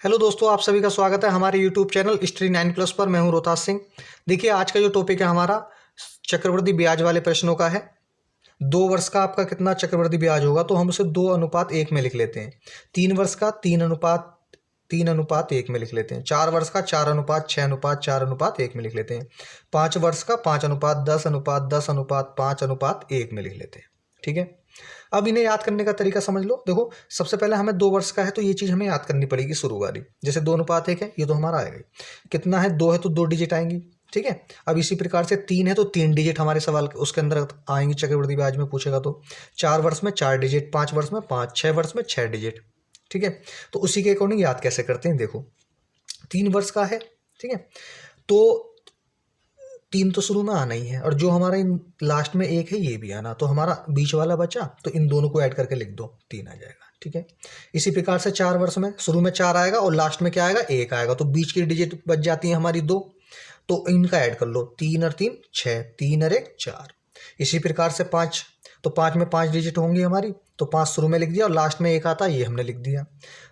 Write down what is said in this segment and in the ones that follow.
Hello दोस्तों, आप सभी का स्वागत है हमारे यूट्यूब चैनल स्टडी 9+ पर। मैं हूं रोहतास सिंह। देखिए, आज का जो टॉपिक है हमारा चक्रवृद्धि ब्याज वाले प्रश्नों का है। 2 वर्ष का आपका कितना चक्रवृद्धि ब्याज होगा, तो हम उसे 2:1 में लिख लेते हैं। 3 वर्ष का 3:1 में लिख लेते हैं। 4 वर्ष का 4:6:4:1 में लिख लेते हैं। 5 वर्ष का 5:10:10:5:1 में लिख लेते हैं। ठीक है, अब इन्हें याद करने का तरीका समझ लो। देखो, सबसे पहले हमें 2 वर्ष का है तो ये चीज़ हमें याद करनी पड़ेगी शुरू वाली। जैसे 2:1 है, ये तो हमारा आएगा ही। कितना है, 2 है तो 2 डिजिट आएंगी। ठीक है, अब इसी प्रकार से 3 है तो 3 डिजिट हमारे सवाल उसके अंदर आएंगी। चक्रवृद्धि ब्याज में पूछेगा तो 4 वर्ष में 4 डिजिट, 5 वर्ष में 5, 6 वर्ष में 6 डिजिट। ठीक है, तो उसी के अकॉर्डिंग याद कैसे करते हैं। देखो, 3 वर्ष का है, ठीक है, तो 3 तो शुरू में आना ही है, और जो हमारा इन लास्ट में 1 है ये भी आना, तो हमारा बीच वाला बचा, तो इन दोनों को ऐड करके लिख दो, 3 आ जाएगा। ठीक है, इसी प्रकार से 4 वर्ष में शुरू में 4 आएगा और लास्ट में क्या आएगा, 1 आएगा, तो बीच की डिजिट बच जाती है हमारी 2, तो इनका ऐड कर लो। 3 और 3 6, 3 और 1 4। इसी प्रकार से 5, तो 5 में 5 डिजिट होंगी हमारी, तो 5 शुरू में लिख दिया और लास्ट में 1 आता है, ये हमने लिख दिया।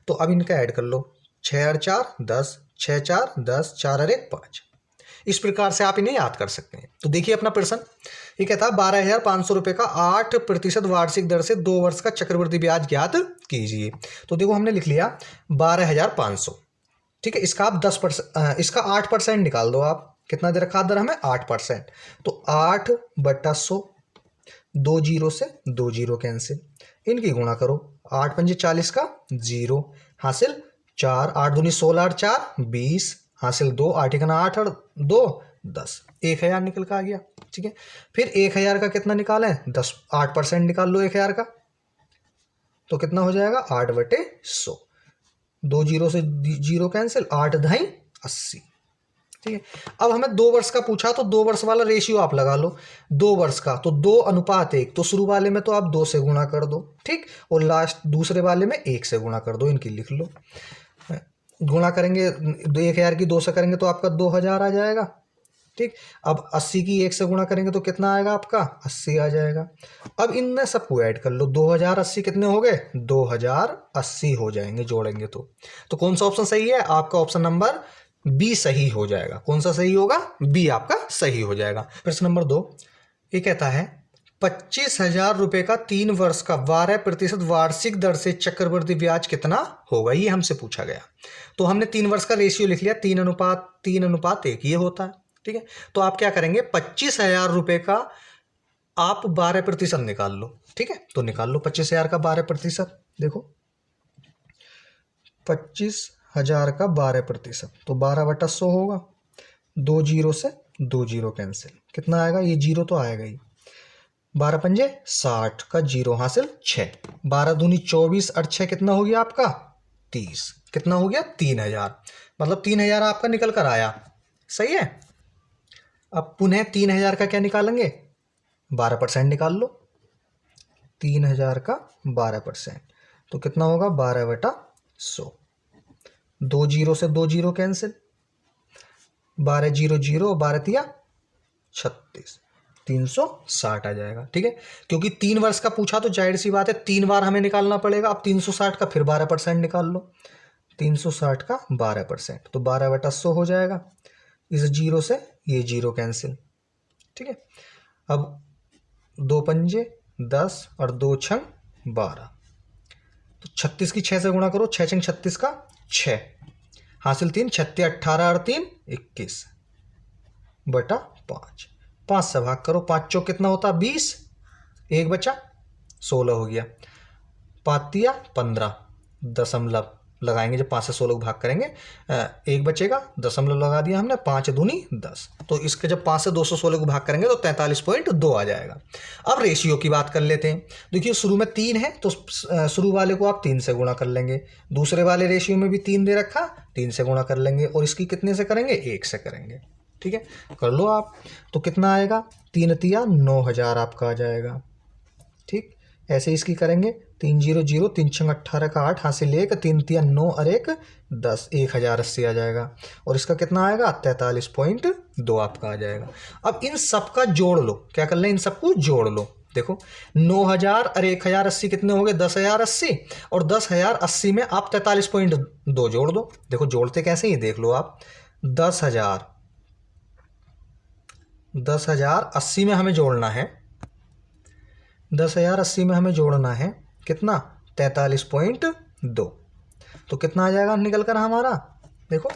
तो अब इनका ऐड कर लो। 6 और 4 10, 6 4 10, 4 और 1 5। इस प्रकार से आप इन्हें याद कर सकते हैं। तो देखिए अपना प्रश्न, ये कहता है 12,500 रुपये का 8% वार्षिक दर से 2 वर्ष का चक्रवृद्धि ब्याज ज्ञात कीजिए। तो देखो, हमने लिख लिया 12,500। ठीक है, इसका आप इसका 8% निकाल दो। आप कितना दे रखा दर हमें, 8%। तो 8/100, 2 जीरो से 2 जीरो कैंसिल, इनकी गुणा करो। 8 पंजे 40 का 0 हासिल 4, 8 दूनी 16 और 4 20 हासिल 2, 8 एकना 8 और 2 10, 1,000 निकल का आ गया। ठीक है, फिर 1,000 का कितना निकालें, 8% निकाल लो 1,000 का, तो कितना हो जाएगा 8/100। 2 जीरो से 0 कैंसिल, 8 ढाई 80। ठीक है, अब हमें 2 वर्ष का पूछा, तो 2 वर्ष वाला रेशियो आप लगा लो। 2 वर्ष का तो 2:1, तो शुरू वाले में तो आप 2 से गुणा कर दो, ठीक, और लास्ट दूसरे वाले में 1 से गुणा कर दो। इनकी लिख लो, गुणा करेंगे 1,000 की 2 से करेंगे तो आपका 2,000 आ जाएगा। ठीक, अब 80 की 1 से गुणा करेंगे तो कितना आएगा आपका, 80 आ जाएगा। अब इनमें सबको ऐड कर लो। 2,080 कितने हो गए, 2,080 हो जाएंगे जोड़ेंगे तो कौन सा ऑप्शन सही है, आपका ऑप्शन नंबर बी सही हो जाएगा। कौन सा सही होगा, बी आपका सही हो जाएगा। प्रश्न नंबर 2, ये कहता है 25,000 रुपये का 3 वर्ष का 12% वार्षिक दर से चक्रवृद्धि ब्याज कितना होगा, ये हमसे पूछा गया। तो हमने 3 वर्ष का रेशियो लिख लिया, 3:1 ये होता है। ठीक है, तो आप क्या करेंगे, 25,000 रुपये का आप 12% निकाल लो। ठीक है, तो निकाल लो 25,000 का 12%। देखो, 25,000 का 12%, तो 12/100 होगा। 2 जीरो से 2 जीरो कैंसिल, कितना आएगा, ये जीरो तो आएगा ही। 12 पंजे 60 का 0 हासिल 6, 12 दूनी 24 और 6 कितना हो गया आपका 30, कितना हो गया 3,000, मतलब 3,000 आपका निकल कर आया। सही है, अब पुनः 3,000 का क्या निकालेंगे, 12% निकाल लो। 3,000 का 12%, तो कितना होगा 12/100। 2 जीरो से 2 जीरो कैंसिल, 12 जीरो जीरो, 12 तिया 36, 360 आ जाएगा। ठीक है, क्योंकि 3 वर्ष का पूछा तो जाहिर सी बात है 3 बार हमें निकालना पड़ेगा। अब 360 का फिर 12% निकाल लो। 360 का 12%, तो 12/100 हो जाएगा। इस जीरो से ये जीरो कैंसिल। ठीक है, अब 2 पंजे 10 और 2 छंग 12, तो 36 की 6 से गुणा करो। 6 छंग 36 का 6 हासिल 3, 36 18 और 3 21/5। 5 से भाग करो, 5 चौक कितना होता 20, 1 बचा 16 हो गया। 5 तिया 15, दशमलव लगाएंगे जब 5 से 16 को भाग करेंगे, 1 बचेगा, दशमलव लगा दिया हमने। 5 दूनी 10, तो इसके जब 5 से 216 को भाग करेंगे तो 43.2 आ जाएगा। अब रेशियो की बात कर लेते हैं। देखिए, शुरू में 3 है तो शुरू वाले को आप 3 से गुणा कर लेंगे। दूसरे वाले रेशियो में भी 3 दे रखा, 3 से गुणा कर लेंगे, और इसकी कितने से करेंगे, 1 से करेंगे। ठीक है, कर लो आप, तो कितना आएगा, 3 तिया 9,000 आपका आ जाएगा। ठीक, ऐसे इसकी करेंगे। 3 जीरो जीरो, 3 छंग 18 का 8 हासिल 1, 3 तिया 9 और 1 10, 1,080 आ जाएगा। और इसका कितना आएगा, 43.2 आपका आ जाएगा। अब इन सब का जोड़ लो, क्या कर लें, इन सबको जोड़ लो। देखो 9000 और 1080 कितने हो गए 10,080 और 10,080 में आप 43.2 जोड़ दो। देखो जोड़ते कैसे ही देख लो आप। 10,080 में हमें जोड़ना है, 10,080 में हमें जोड़ना है कितना 43.2। तो कितना आ जाएगा निकल कर हमारा, देखो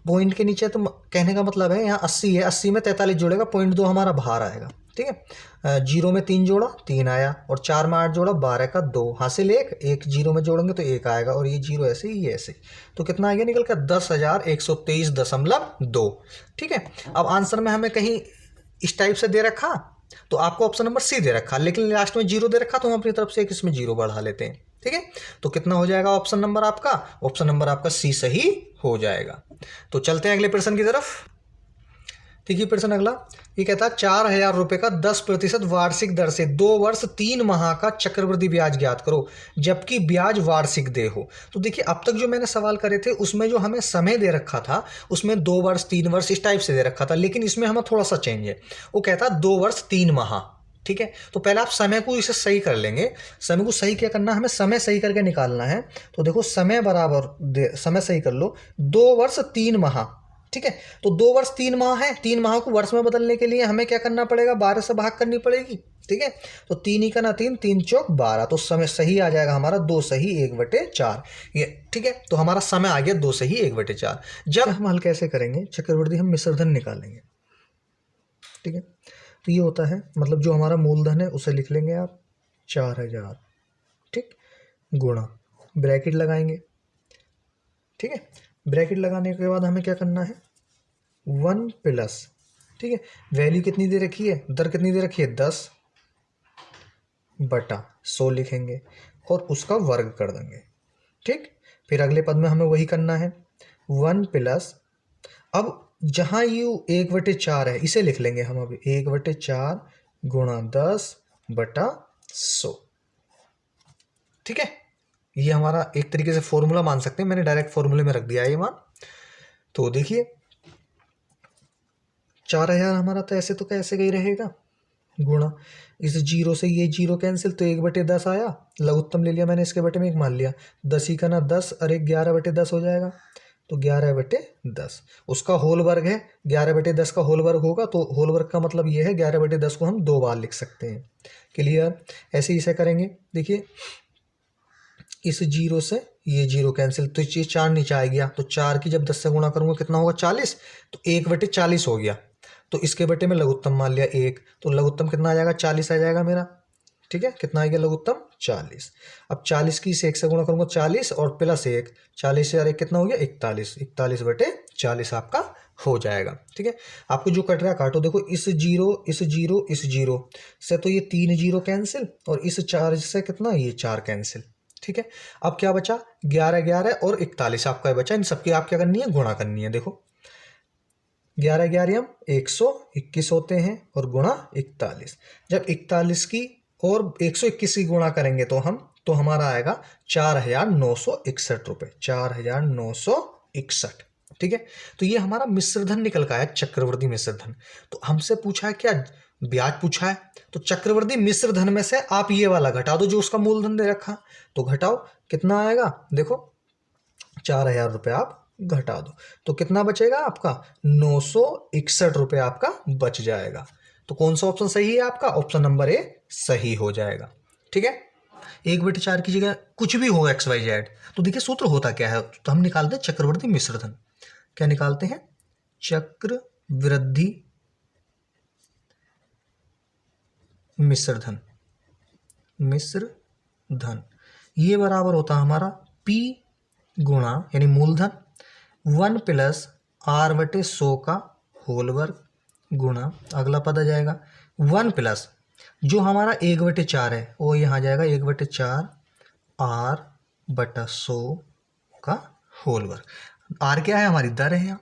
पॉइंट के नीचे, तो कहने का मतलब है यहाँ 80 है, 80 में 43 जोड़ेगा 0.2 हमारा बाहर आएगा। ठीक है, जीरो में 3 जोड़ा 3 आया, और 4 में 8 जोड़ा 12 का 2 हासिल 1, एक जीरो में जोड़ेंगे तो 1 आएगा, और ये जीरो ऐसे ही ये ऐसे। तो कितना आ गया निकल कर 10,123.2। ठीक है, अब आंसर में हमें कहीं इस टाइप से दे रखा तो आपको ऑप्शन नंबर सी दे रखा, लेकिन लास्ट में जीरो दे रखा तो हम अपनी तरफ से एक इसमें जीरो बढ़ा लेते हैं। ठीक है, तो कितना हो जाएगा ऑप्शन नंबर आपका, ऑप्शन नंबर आपका सी सही हो जाएगा। तो चलते हैं अगले प्रश्न की तरफ। देखिए प्रश्न अगला, ये कहता है 4,000 रुपए का 10% वार्षिक दर से 2 वर्ष 3 माह का चक्रवृद्धि ब्याज ज्ञात करो जबकि ब्याज वार्षिक दे हो। तो देखिए अब तक जो मैंने सवाल करे थे उसमें जो हमें समय दे रखा था उसमें 2 वर्ष 3 वर्ष इस टाइप से दे रखा था, लेकिन इसमें हमें थोड़ा सा चेंज है। वो कहता है 2 वर्ष 3 माह। ठीक है, तो पहले आप समय को इसे सही कर लेंगे। समय को सही क्या करना है, हमें समय सही करके निकालना है। तो देखो समय बराबर समय सही कर लो 2 वर्ष 3 माह। ठीक है, तो 2 वर्ष 3 माह है, 3 माह को वर्ष में बदलने के लिए हमें क्या करना पड़ेगा 12 से भाग करनी पड़ेगी। ठीक है, तो 3 ही का ना 3, 3 चौक 12, तो समय सही आ जाएगा हमारा 2 सही 1/4 ये। ठीक है, तो हमारा समय आ गया 2 सही 1/4। जब हम हल कैसे करेंगे, चक्रवृद्धि हम मिश्रधन निकालेंगे। ठीक है, तो ये होता है मतलब जो हमारा मूलधन है उसे लिख लेंगे आप 4,000, ठीक, गुणा ब्रैकेट लगाएंगे। ठीक है, ब्रैकेट लगाने के बाद हमें क्या करना है 1 प्लस, ठीक है, वैल्यू कितनी दे रखी है, दर कितनी दे रखी है 10/100 लिखेंगे और उसका वर्ग कर देंगे। ठीक, फिर अगले पद में हमें वही करना है 1 प्लस, अब जहाँ यू 1/4 है इसे लिख लेंगे हम अभी 1/4 गुणा 10/100। ठीक है, ये हमारा एक तरीके से फॉर्मूला मान सकते हैं, मैंने डायरेक्ट फॉर्मूले में रख दिया है ये मान। तो देखिए 4,000 हमारा तो ऐसे कैसे ही रहेगा, गुणा इस जीरो से ये जीरो कैंसिल, तो 1/10 आया, लघुत्तम ले लिया मैंने, इसके बटे में 1 मान लिया, 10 ही का ना 10 और 11/10 हो जाएगा, तो 11/10 उसका होल वर्ग है, 11/10 का होल वर्ग होगा, तो होल वर्ग का मतलब ये है 11/10 को हम 2 बार लिख सकते हैं। क्लियर, ऐसे ही इसे करेंगे। देखिए इस जीरो से ये जीरो कैंसिल, तो ये 4 नीचे आ गया, तो 4 की जब 10 से गुणा करूंगा कितना होगा 40, तो 1/40 हो गया, तो इसके बटे में लघुत्तम मान लिया 1, तो लघुत्तम कितना आ जाएगा 40 आ जाएगा मेरा। ठीक है, कितना आ गया लघुत्तम 40। अब 40 की इसे 1 से गुणा करूंगा 40 और प्लस 1, 40 से और 1 कितना हो गया 41, 41/40 आपका हो जाएगा। ठीक है, आपको जो कट रहा है काटो। देखो इस जीरो इस जीरो इस जीरो से तो ये 3 जीरो कैंसिल, और इस 4 से कितना ये 4 कैंसिल। ठीक है, अब क्या बचा 11 11 और 41 आपका बचा, इन सबकी आप क्या करनी है गुणा करनी है। देखो 11 11 हम 121 होते हैं और गुणा 41, जब 41 की और 121 की गुणा करेंगे तो हमारा आएगा 4,961 रुपये, 4,961। ठीक है, तो ये हमारा मिश्रधन निकल का है, चक्रवृद्धि मिश्रधन। तो हमसे पूछा है क्या, ब्याज पूछा है, तो चक्रवृद्धि मिश्रधन में से आप ये वाला घटा दो जो उसका मूलधन दे रखा, तो घटाओ कितना आएगा, देखो 4,000 रुपये आप घटा दो तो कितना बचेगा आपका 961 रुपये आपका बच जाएगा। तो कौन सा ऑप्शन सही है आपका, ऑप्शन नंबर ए सही हो जाएगा। ठीक है, 1/4 की जगह कुछ भी हो XYZ, तो देखिए सूत्र होता क्या है, तो हम निकालते हैं चक्रवृद्धि मिश्रधन। क्या निकालते हैं, चक्रवृद्धि मिश्रधन, मिश्रधन ये बराबर होता है हमारा P गुणा यानी मूलधन 1 प्लस R/100 का होल वर्ग गुणा, अगला पद आ जाएगा 1 प्लस जो हमारा 1/4 है वो यहाँ आ जाएगा 1/4 R/100 का होल वर्ग। R क्या है, हमारी दर है यहाँ।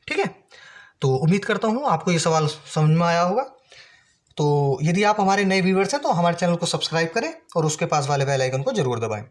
ठीक है, तो उम्मीद करता हूँ आपको ये सवाल समझ में आया होगा। तो यदि आप हमारे नए व्यूअर्स हैं तो हमारे चैनल को सब्सक्राइब करें और उसके पास वाले बेल आइकन को जरूर दबाएं।